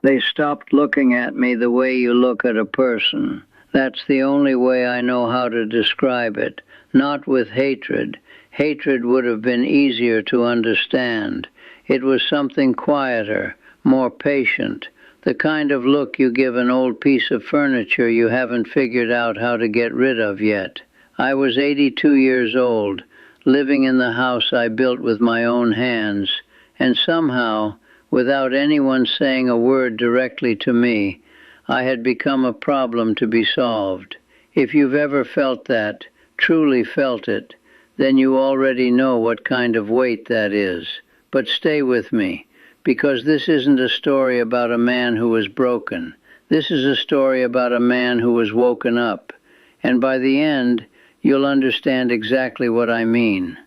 They stopped looking at me the way you look at a person. That's the only way I know how to describe it. Not with hatred. Hatred would have been easier to understand. It was something quieter, more patient. The kind of look you give an old piece of furniture you haven't figured out how to get rid of yet. I was 82 years old, living in the house I built with my own hands, and somehow, without anyone saying a word directly to me, I had become a problem to be solved. If you've ever felt that, truly felt it, then you already know what kind of weight that is. But stay with me, because this isn't a story about a man who was broken. This is a story about a man who was woken up. And by the end, you'll understand exactly what I mean.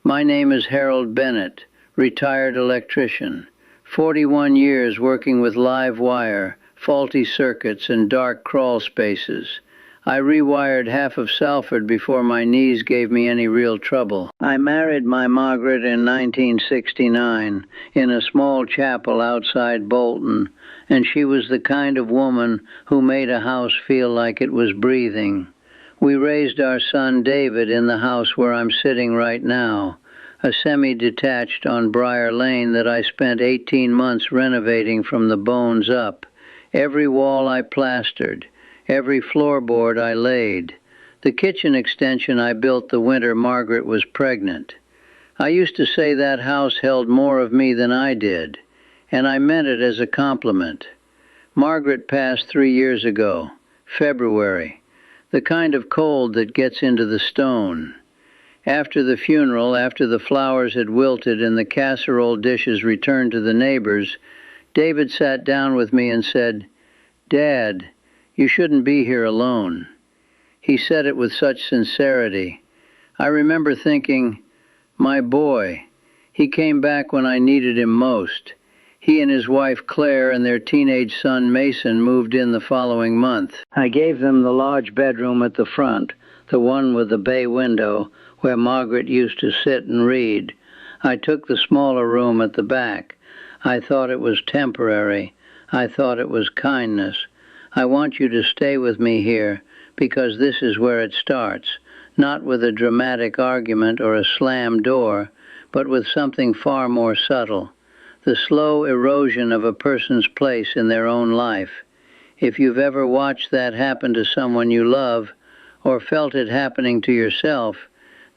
My name is Harold Bennett, retired electrician. 41 years working with live wire, faulty circuits, and dark crawl spaces. I rewired half of Salford before my knees gave me any real trouble. I married my Margaret in 1969 in a small chapel outside Bolton, and she was the kind of woman who made a house feel like it was breathing. We raised our son David in the house where I'm sitting right now, a semi-detached on Briar Lane that I spent 18 months renovating from the bones up. Every wall I plastered, every floorboard I laid. The kitchen extension I built the winter Margaret was pregnant. I used to say that house held more of me than I did, and I meant it as a compliment. Margaret passed 3 years ago, February, the kind of cold that gets into the stone. After the funeral, after the flowers had wilted and the casserole dishes returned to the neighbors, David sat down with me and said, "Dad, you shouldn't be here alone." He said it with such sincerity. I remember thinking, my boy, he came back when I needed him most. He and his wife Claire and their teenage son Mason moved in the following month. I gave them the large bedroom at the front, the one with the bay window, where Margaret used to sit and read. I took the smaller room at the back. I thought it was temporary. I thought it was kindness. I want you to stay with me here, because this is where it starts, not with a dramatic argument or a slammed door, but with something far more subtle, the slow erosion of a person's place in their own life. If you've ever watched that happen to someone you love, or felt it happening to yourself,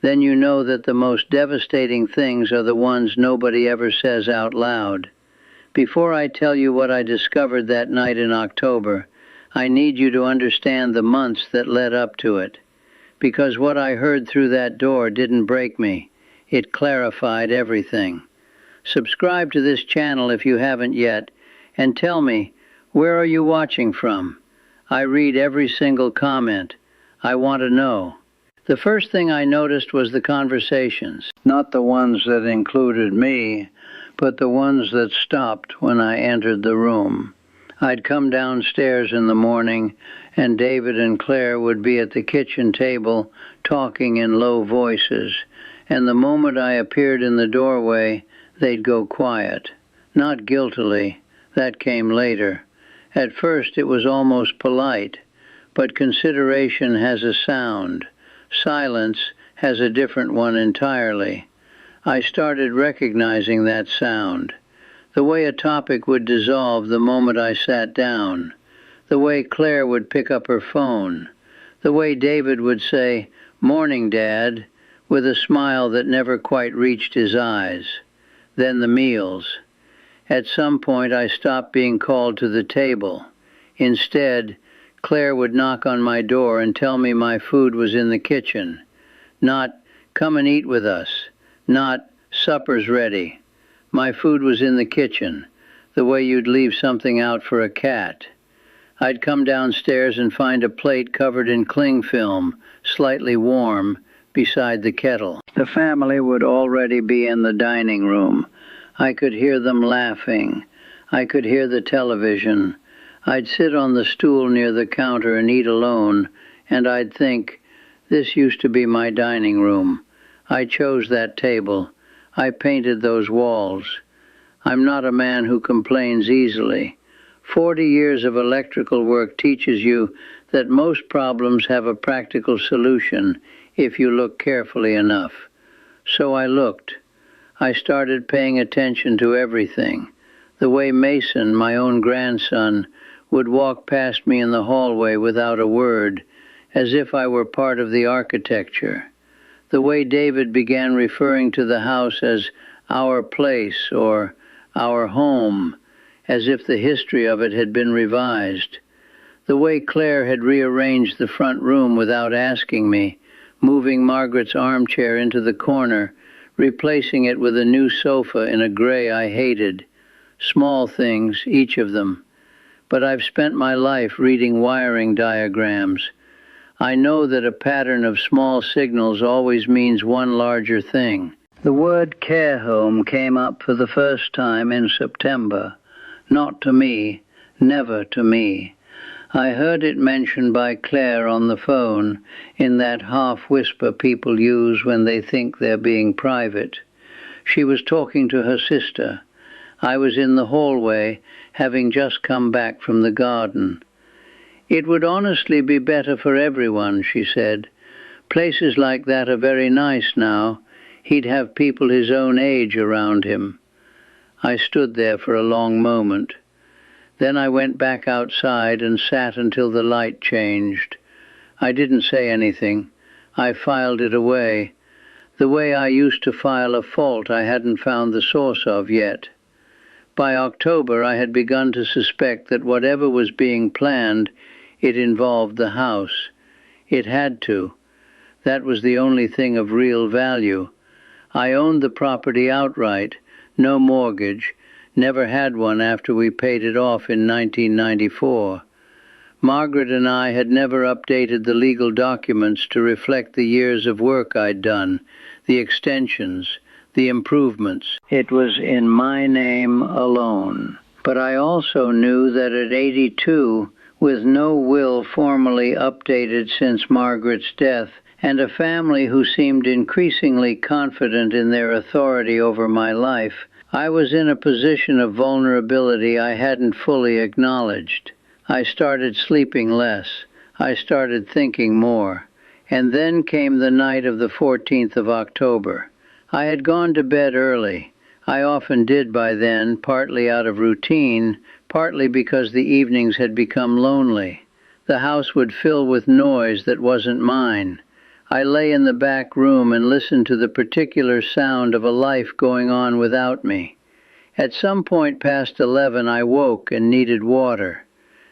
then you know that the most devastating things are the ones nobody ever says out loud. Before I tell you what I discovered that night in October, I need you to understand the months that led up to it. Because what I heard through that door didn't break me. It clarified everything. Subscribe to this channel if you haven't yet, and tell me, where are you watching from? I read every single comment. I want to know. The first thing I noticed was the conversations, not the ones that included me, but the ones that stopped when I entered the room. I'd come downstairs in the morning, and David and Claire would be at the kitchen table talking in low voices, and the moment I appeared in the doorway, they'd go quiet. Not guiltily. That came later. At first it was almost polite, but consideration has a sound. Silence has a different one entirely. I started recognizing that sound. The way a topic would dissolve the moment I sat down. The way Claire would pick up her phone. The way David would say, "Morning, Dad," with a smile that never quite reached his eyes. Then the meals. At some point I stopped being called to the table. Instead, Claire would knock on my door and tell me my food was in the kitchen. Not, "Come and eat with us." Not, "Supper's ready." My food was in the kitchen, the way you'd leave something out for a cat. I'd come downstairs and find a plate covered in cling film, slightly warm, beside the kettle. The family would already be in the dining room. I could hear them laughing. I could hear the television. I'd sit on the stool near the counter and eat alone, and I'd think, this used to be my dining room. I chose that table. I painted those walls. I'm not a man who complains easily. 40 years of electrical work teaches you that most problems have a practical solution if you look carefully enough. So I looked. I started paying attention to everything. The way Mason, my own grandson, would walk past me in the hallway without a word, as if I were part of the architecture. The way David began referring to the house as our place or our home, as if the history of it had been revised. The way Claire had rearranged the front room without asking me, moving Margaret's armchair into the corner, replacing it with a new sofa in a gray I hated. Small things, each of them. But I've spent my life reading wiring diagrams. I know that a pattern of small signals always means one larger thing. The word care home came up for the first time in September. Not to me, never to me. I heard it mentioned by Claire on the phone in that half-whisper people use when they think they're being private. She was talking to her sister. I was in the hallway, having just come back from the garden. It would honestly be better for everyone, she said. Places like that are very nice now. He'd have people his own age around him. I stood there for a long moment. Then I went back outside and sat until the light changed. I didn't say anything. I filed it away, the way I used to file a fault I hadn't found the source of yet. By October, I had begun to suspect that whatever was being planned, it involved the house. It had to. That was the only thing of real value. I owned the property outright, no mortgage, never had one after we paid it off in 1994. Margaret and I had never updated the legal documents to reflect the years of work I'd done, the extensions, the improvements. It was in my name alone. But I also knew that at 82, with no will formally updated since Margaret's death, and a family who seemed increasingly confident in their authority over my life, I was in a position of vulnerability I hadn't fully acknowledged. I started sleeping less. I started thinking more. And then came the night of the 14th of October. I had gone to bed early. I often did by then, partly out of routine, partly because the evenings had become lonely. The house would fill with noise that wasn't mine. I lay in the back room and listened to the particular sound of a life going on without me. At some point past 11, I woke and needed water.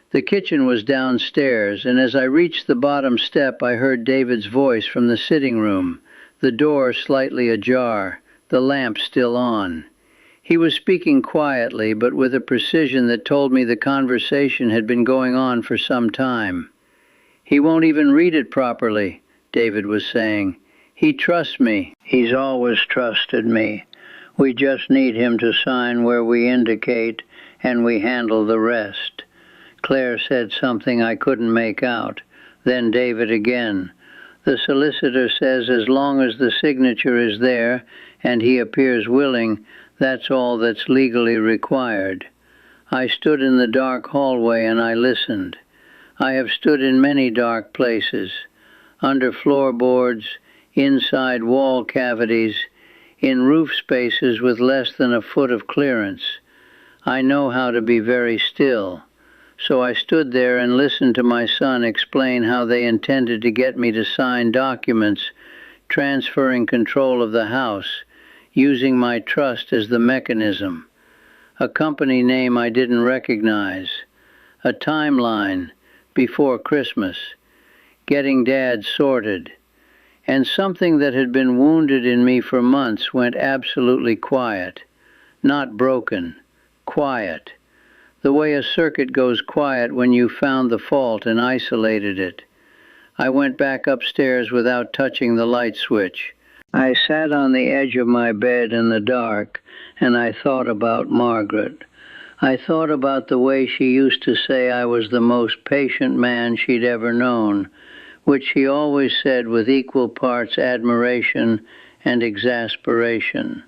The kitchen was downstairs, and as I reached the bottom step, I heard David's voice from the sitting room, the door slightly ajar, the lamp still on. He was speaking quietly, but with a precision that told me the conversation had been going on for some time. "He won't even read it properly," David was saying. "He trusts me. He's always trusted me. We just need him to sign where we indicate, and we handle the rest." Claire said something I couldn't make out. Then David again. "The solicitor says as long as the signature is there, and he appears willing, that's all that's legally required." I stood in the dark hallway and I listened. I have stood in many dark places, under floorboards, inside wall cavities, in roof spaces with less than a foot of clearance. I know how to be very still. So I stood there and listened to my son explain how they intended to get me to sign documents, transferring control of the house, using my trust as the mechanism. A company name I didn't recognize. A timeline, before Christmas. Getting Dad sorted. And something that had been wounded in me for months went absolutely quiet. Not broken. Quiet. The way a circuit goes quiet when you found the fault and isolated it. I went back upstairs without touching the light switch. I sat on the edge of my bed in the dark, and I thought about Margaret. I thought about the way she used to say I was the most patient man she'd ever known, which she always said with equal parts admiration and exasperation.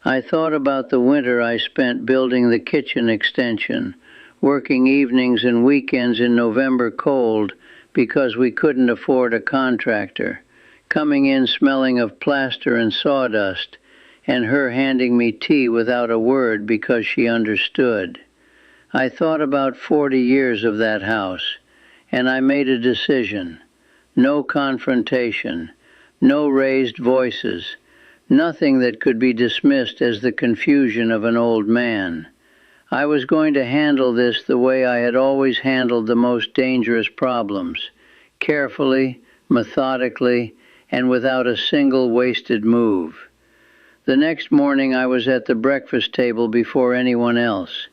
I thought about the winter I spent building the kitchen extension, working evenings and weekends in November cold because we couldn't afford a contractor, coming in smelling of plaster and sawdust, and her handing me tea without a word because she understood. I thought about 40 years of that house, and I made a decision. No confrontation, no raised voices, nothing that could be dismissed as the confusion of an old man. I was going to handle this the way I had always handled the most dangerous problems, carefully, methodically, and without a single wasted move. The next morning I was at the breakfast table before anyone else.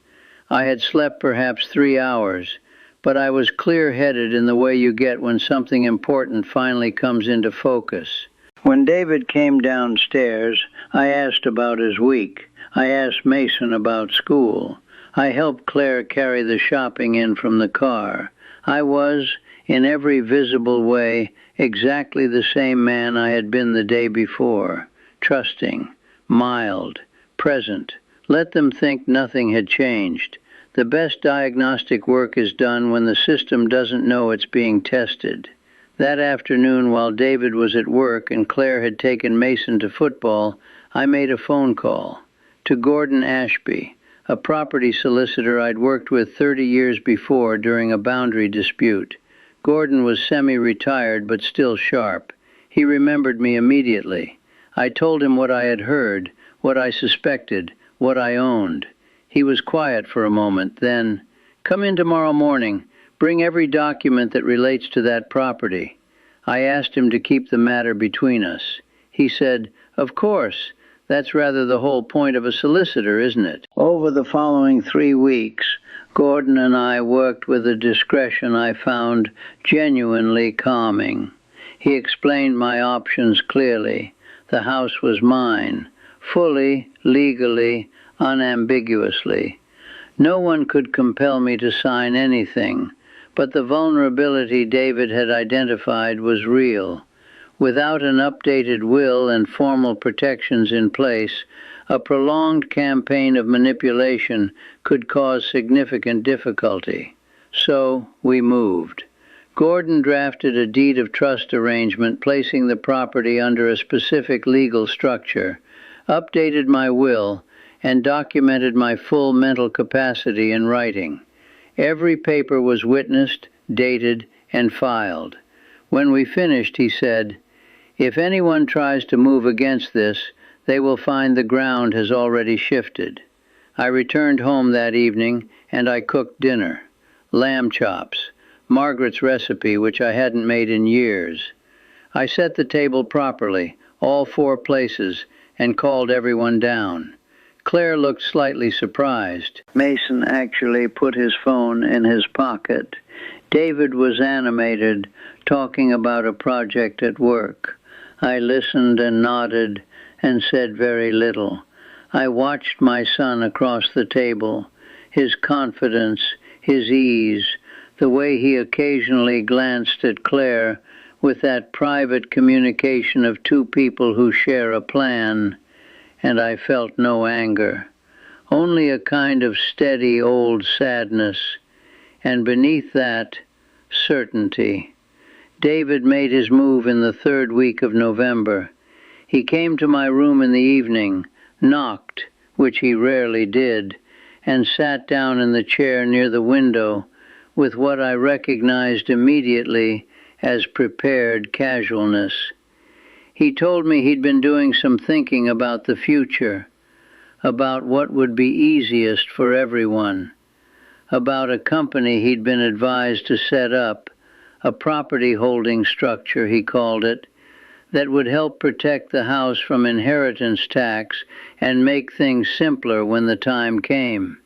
I had slept perhaps 3 hours, but I was clear-headed in the way you get when something important finally comes into focus. When David came downstairs, I asked about his week. I asked Mason about school. I helped Claire carry the shopping in from the car. I was, in every visible way, exactly the same man I had been the day before, trusting, mild, present. Let them think nothing had changed. The best diagnostic work is done when the system doesn't know it's being tested. That afternoon, while David was at work and Claire had taken Mason to football, I made a phone call to Gordon Ashby, a property solicitor I'd worked with 30 years before during a boundary dispute. Gordon was semi-retired but still sharp. He remembered me immediately. I told him what I had heard, what I suspected, what I owned. He was quiet for a moment, then, "Come in tomorrow morning. Bring every document that relates to that property." I asked him to keep the matter between us. He said, "Of course. That's rather the whole point of a solicitor, isn't it?" Over the following 3 weeks, Gordon and I worked with a discretion I found genuinely calming. He explained my options clearly. The house was mine, fully, legally, unambiguously. No one could compel me to sign anything, but the vulnerability David had identified was real. Without an updated will and formal protections in place, a prolonged campaign of manipulation could cause significant difficulty. So we moved. Gordon drafted a deed of trust arrangement placing the property under a specific legal structure, updated my will, and documented my full mental capacity in writing. Every paper was witnessed, dated, and filed. When we finished, he said, "If anyone tries to move against this, they will find the ground has already shifted." I returned home that evening, and I cooked dinner. Lamb chops, Margaret's recipe, which I hadn't made in years. I set the table properly, all 4 places, and called everyone down. Claire looked slightly surprised. Mason actually put his phone in his pocket. David was animated, talking about a project at work. I listened and nodded and said very little. I watched my son across the table, his confidence, his ease, the way he occasionally glanced at Claire with that private communication of 2 people who share a plan, and I felt no anger, only a kind of steady old sadness, and beneath that, certainty. David made his move in the 3rd week of November. He came to my room in the evening, knocked, which he rarely did, and sat down in the chair near the window with what I recognized immediately as prepared casualness. He told me he'd been doing some thinking about the future, about what would be easiest for everyone, about a company he'd been advised to set up, a property holding structure, he called it, that would help protect the house from inheritance tax and make things simpler when the time came.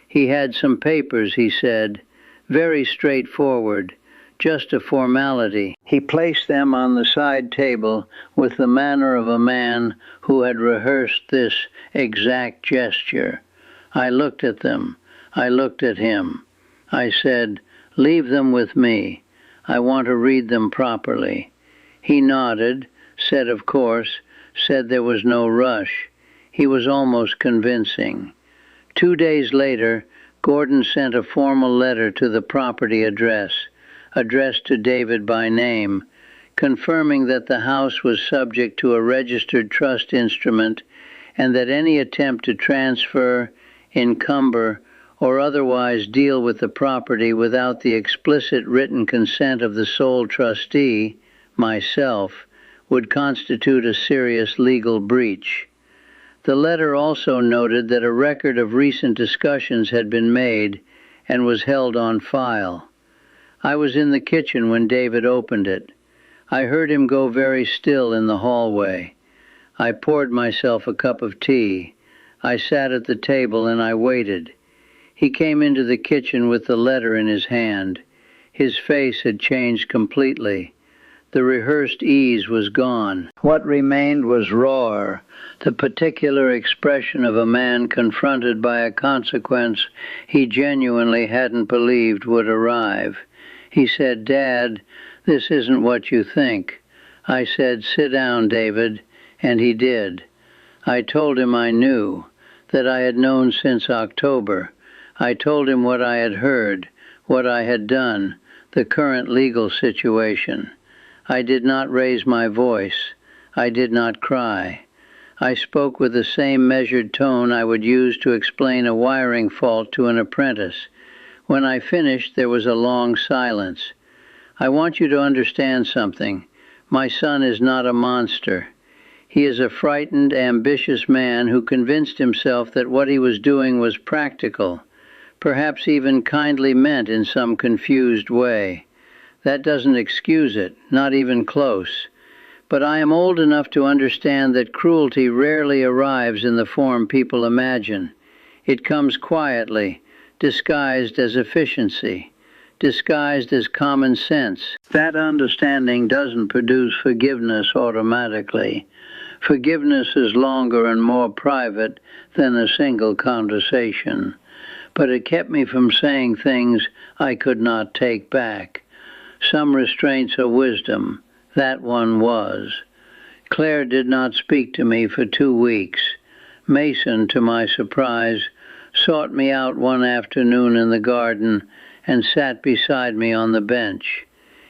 He had some papers, he said, very straightforward, just a formality. He placed them on the side table with the manner of a man who had rehearsed this exact gesture. I looked at them. I looked at him. I said, "Leave them with me. I want to read them properly." He nodded, said of course, said there was no rush. He was almost convincing. 2 days later, Gordon sent a formal letter to the property address, addressed to David by name, confirming that the house was subject to a registered trust instrument and that any attempt to transfer, encumber, or otherwise deal with the property without the explicit written consent of the sole trustee, myself, would constitute a serious legal breach. The letter also noted that a record of recent discussions had been made and was held on file. I was in the kitchen when David opened it. I heard him go very still in the hallway. I poured myself a cup of tea. I sat at the table and I waited. He came into the kitchen with the letter in his hand. His face had changed completely. The rehearsed ease was gone. What remained was roar, the particular expression of a man confronted by a consequence he genuinely hadn't believed would arrive. He said, "Dad, this isn't what you think." I said, "Sit down, David," and he did. I told him I knew, that I had known since October. I told him what I had heard, what I had done, the current legal situation. I did not raise my voice. I did not cry. I spoke with the same measured tone I would use to explain a wiring fault to an apprentice. When I finished, there was a long silence. "I want you to understand something. My son is not a monster. He is a frightened, ambitious man who convinced himself that what he was doing was practical, perhaps even kindly meant in some confused way. That doesn't excuse it, not even close. But I am old enough to understand that cruelty rarely arrives in the form people imagine. It comes quietly, disguised as efficiency, disguised as common sense. That understanding doesn't produce forgiveness automatically. Forgiveness is longer and more private than a single conversation. But it kept me from saying things I could not take back. Some restraints are wisdom. That one was. Claire did not speak to me for 2 weeks. Mason, to my surprise, sought me out one afternoon in the garden and sat beside me on the bench.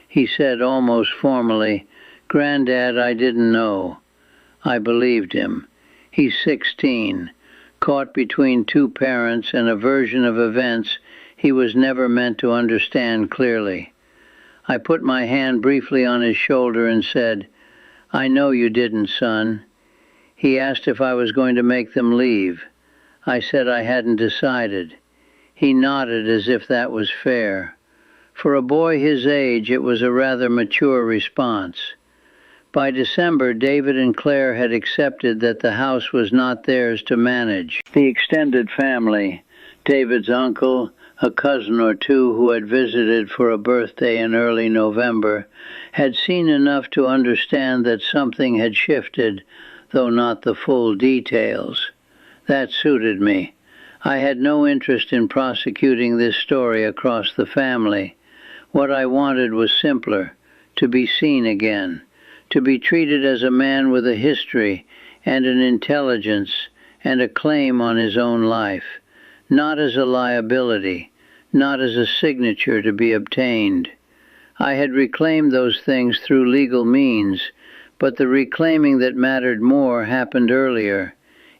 He said almost formally, "Granddad, I didn't know." I believed him. He's 16, caught between two parents and a version of events he was never meant to understand clearly. I put my hand briefly on his shoulder and said, "I know you didn't, son." He asked if I was going to make them leave. I said I hadn't decided. He nodded as if that was fair. For a boy his age, it was a rather mature response. By December, David and Claire had accepted that the house was not theirs to manage. The extended family, David's uncle, a cousin or two who had visited for a birthday in early November, had seen enough to understand that something had shifted, though not the full details. That suited me. I had no interest in prosecuting this story across the family. What I wanted was simpler, to be seen again, to be treated as a man with a history and an intelligence and a claim on his own life, not as a liability, not as a signature to be obtained. I had reclaimed those things through legal means, but the reclaiming that mattered more happened earlier,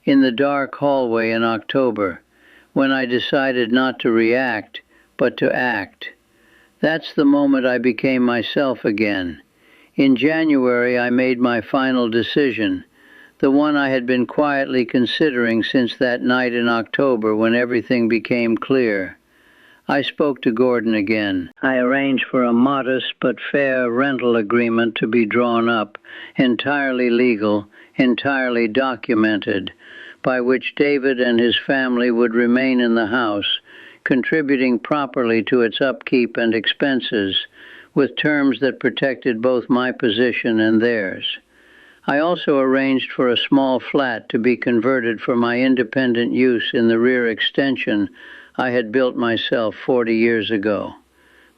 in the dark hallway in October, when I decided not to react, but to act. That's the moment I became myself again. In January, I made my final decision, the one I had been quietly considering since that night in October when everything became clear. I spoke to Gordon again. I arranged for a modest but fair rental agreement to be drawn up, entirely legal, entirely documented, by which David and his family would remain in the house, contributing properly to its upkeep and expenses, with terms that protected both my position and theirs. I also arranged for a small flat to be converted for my independent use in the rear extension I had built myself 40 years ago.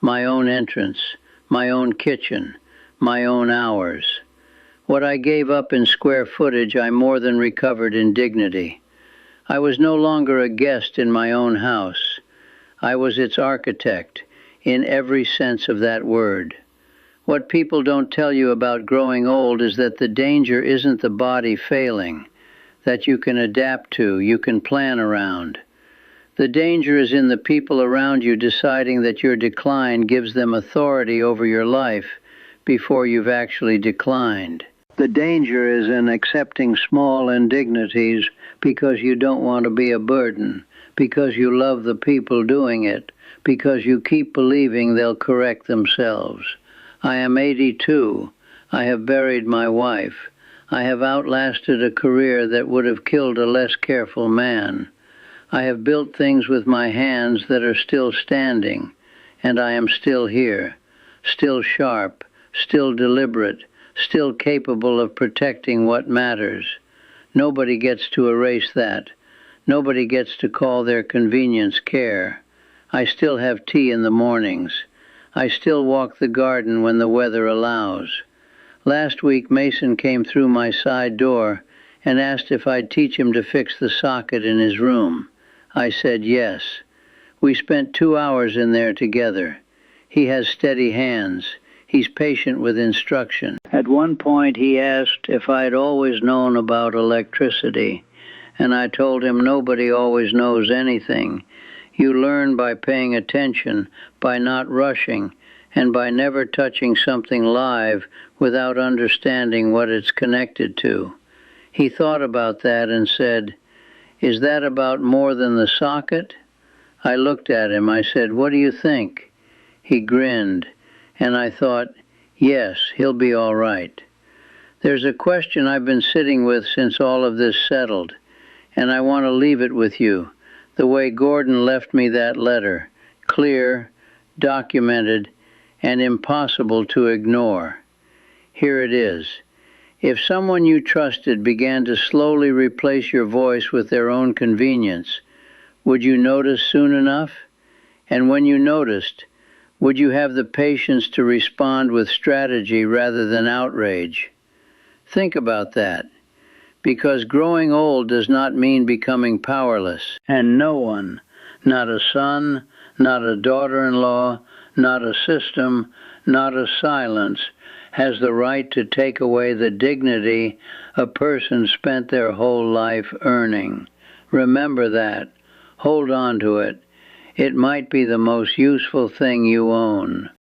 My own entrance, my own kitchen, my own hours. What I gave up in square footage I more than recovered in dignity. I was no longer a guest in my own house. I was its architect, in every sense of that word. What people don't tell you about growing old is that the danger isn't the body failing, that you can adapt to, you can plan around. The danger is in the people around you deciding that your decline gives them authority over your life before you've actually declined. The danger is in accepting small indignities because you don't want to be a burden, because you love the people doing it, because you keep believing they'll correct themselves. I am 82. I have buried my wife. I have outlasted a career that would have killed a less careful man. I have built things with my hands that are still standing, and I am still here, still sharp, still deliberate, still capable of protecting what matters. Nobody gets to erase that. Nobody gets to call their convenience care. I still have tea in the mornings. I still walk the garden when the weather allows. Last week, Mason came through my side door and asked if I'd teach him to fix the socket in his room. I said yes. We spent 2 hours in there together. He has steady hands. He's patient with instruction. At one point, he asked if I'd always known about electricity, and I told him nobody always knows anything. You learn by paying attention, by not rushing, and by never touching something live without understanding what it's connected to. He thought about that and said, "Is that about more than the socket?" I looked at him. I said, "What do you think?" He grinned, and I thought, yes, he'll be all right. There's a question I've been sitting with since all of this settled, and I want to leave it with you, the way Gordon left me that letter, clear, documented, and impossible to ignore. Here it is. If someone you trusted began to slowly replace your voice with their own convenience, would you notice soon enough? And when you noticed, would you have the patience to respond with strategy rather than outrage? Think about that. Because growing old does not mean becoming powerless. And no one, not a son, not a daughter-in-law, not a system, not a silence, has the right to take away the dignity a person spent their whole life earning. Remember that. Hold on to it. It might be the most useful thing you own.